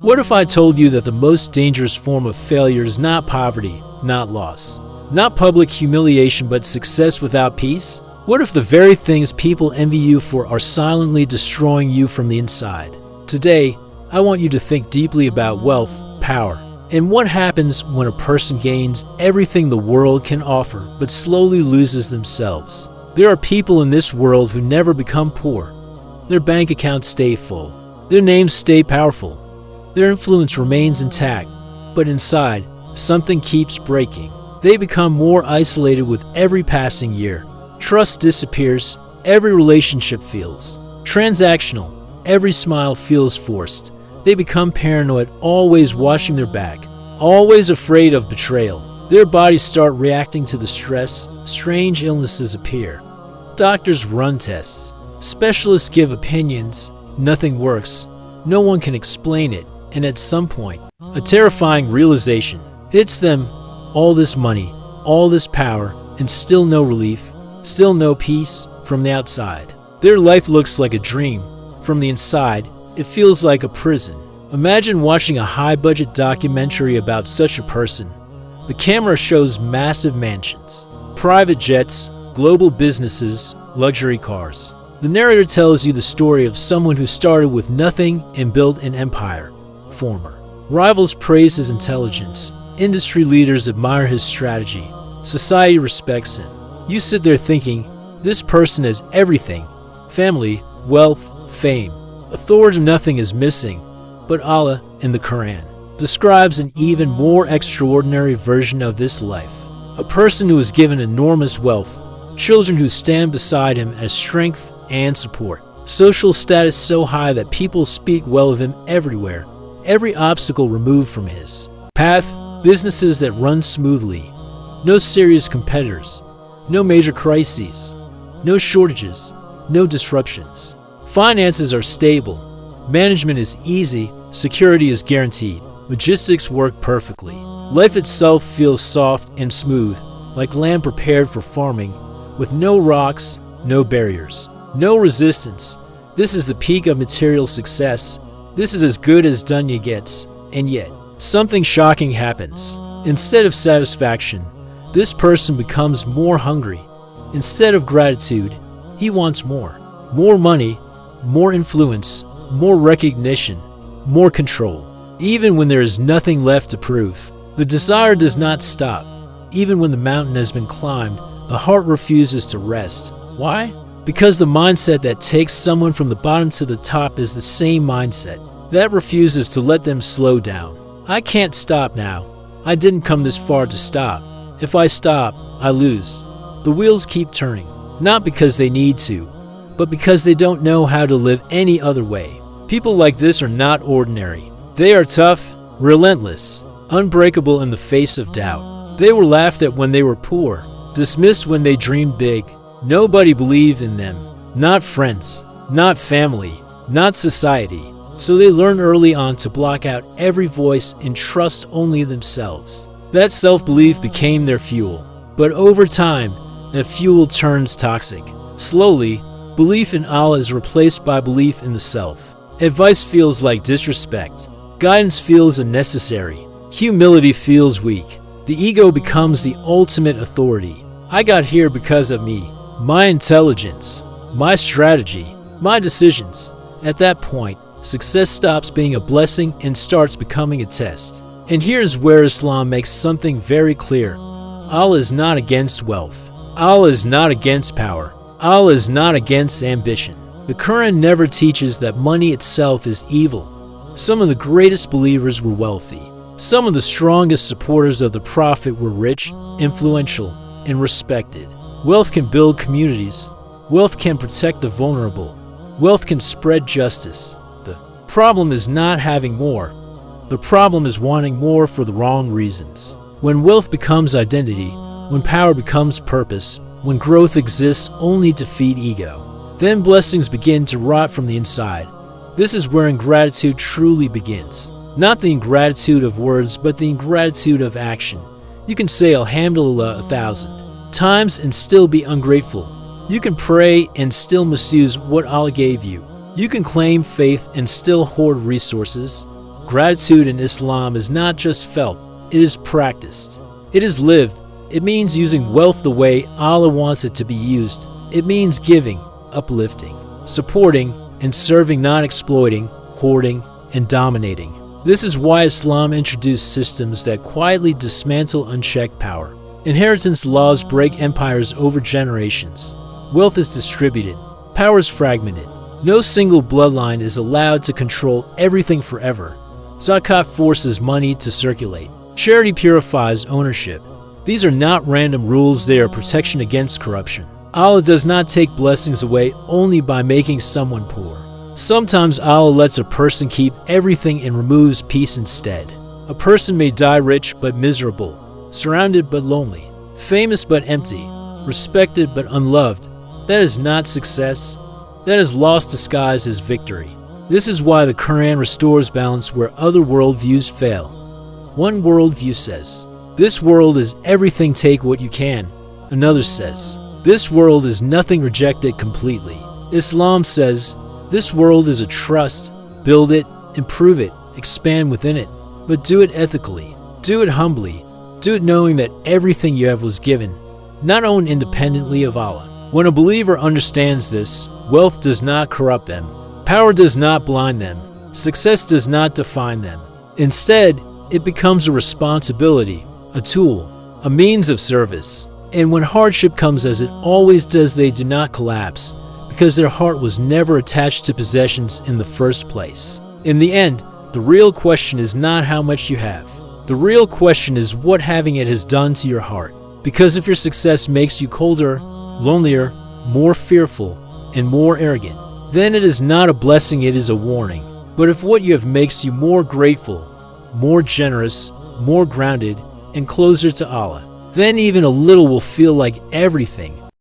What if I told you that the most dangerous form of failure is not poverty, not loss, not public humiliation, but success without peace? What if the very things people envy you for are silently destroying you from the inside? Today, I want you to think deeply about wealth, power, and what happens when a person gains everything the world can offer but slowly loses themselves. There are people in this world who never become poor. Their bank accounts stay full. Their names stay powerful. Their influence remains intact, but inside, something keeps breaking. They become more isolated with every passing year. Trust disappears. Every relationship feels transactional. Every smile feels forced. They become paranoid, always watching their back, always afraid of betrayal. Their bodies start reacting to the stress. Strange illnesses appear. Doctors run tests. Specialists give opinions. Nothing works. No one can explain it. And at some point, a terrifying realization hits them. All this money, all this power, and still no relief, still no peace from the outside. Their life looks like a dream. From the inside, it feels like a prison. Imagine watching a high-budget documentary about such a person. The camera shows massive mansions, private jets, global businesses, luxury cars. The narrator tells you the story of someone who started with nothing and built an empire. Former rivals praise his intelligence. Industry leaders admire his strategy. Society respects him. You sit there thinking, this person has everything. Family, wealth, fame, authority. Nothing is missing. But Allah, in the Quran, describes an even more extraordinary version of this life. A person who is given enormous wealth, children who stand beside him as strength and support, social status so high that people speak well of him everywhere, every obstacle removed from his path, businesses that run smoothly, no serious competitors, no major crises, no shortages, no disruptions. Finances are stable, management is easy, security is guaranteed, logistics work perfectly. Life itself feels soft and smooth, like land prepared for farming, with no rocks, no barriers, no resistance. This is the peak of material success. This is as good as Dunya gets. And yet, something shocking happens. Instead of satisfaction, this person becomes more hungry. Instead of gratitude, he wants more. More money, more influence, more recognition, more control. Even when there is nothing left to prove, the desire does not stop. Even when the mountain has been climbed, the heart refuses to rest. Why? Because the mindset that takes someone from the bottom to the top is the same mindset that refuses to let them slow down. I can't stop now. I didn't come this far to stop. If I stop, I lose. The wheels keep turning, not because they need to, but because they don't know how to live any other way. People like this are not ordinary. They are tough, relentless, unbreakable in the face of doubt. They were laughed at when they were poor, dismissed when they dreamed big. Nobody believed in them. Not friends, not family, not society. So they learned early on to block out every voice and trust only themselves. That self-belief became their fuel. But over time, that fuel turns toxic. Slowly, belief in Allah is replaced by belief in the self. Advice feels like disrespect. Guidance feels unnecessary. Humility feels weak. The ego becomes the ultimate authority. I got here because of me, my intelligence, my strategy, my decisions. At that point, success stops being a blessing and starts becoming a test. And here's where Islam makes something very clear. Allah is not against wealth. Allah is not against power. Allah is not against ambition. The Quran never teaches that money itself is evil. Some of the greatest believers were wealthy. Some of the strongest supporters of the Prophet were rich, influential, and respected. Wealth can build communities. Wealth can protect the vulnerable. Wealth can spread justice. The problem is not having more. The problem is wanting more for the wrong reasons. When wealth becomes identity, when power becomes purpose, when growth exists only to feed ego, then blessings begin to rot from the inside. This is where ingratitude truly begins. Not the ingratitude of words, but the ingratitude of action. You can say Alhamdulillah 1,000 times and still be ungrateful. You can pray and still misuse what Allah gave you. You can claim faith and still hoard resources. Gratitude in Islam is not just felt, it is practiced. It is lived. It means using wealth the way Allah wants it to be used. It means giving, uplifting, supporting, and serving, not exploiting, hoarding, and dominating. This is why Islam introduced systems that quietly dismantle unchecked power. Inheritance laws break empires over generations. Wealth is distributed. Power is fragmented. No single bloodline is allowed to control everything forever. Zakat forces money to circulate. Charity purifies ownership. These are not random rules, they are protection against corruption. Allah does not take blessings away only by making someone poor. Sometimes Allah lets a person keep everything and removes peace instead. A person may die rich but miserable, surrounded but lonely, famous but empty, respected but unloved. That is not success. That is loss disguised as victory. This is why the Quran restores balance where other worldviews fail. One worldview says, "This world is everything, take what you can." Another says, "This world is nothing, reject it completely." Islam says, "This world is a trust, build it, improve it, expand within it, but do it ethically, do it humbly, do it knowing that everything you have was given, not owned independently of Allah." When a believer understands this, wealth does not corrupt them, power does not blind them, success does not define them. Instead, it becomes a responsibility, a tool, a means of service. And when hardship comes, as it always does, they do not collapse, because their heart was never attached to possessions in the first place. In the end, the real question is not how much you have. The real question is what having it has done to your heart. Because if your success makes you colder, lonelier, more fearful, and more arrogant, then it is not a blessing, it is a warning. But if what you have makes you more grateful, more generous, more grounded, and closer to Allah, then even a little will feel like everything.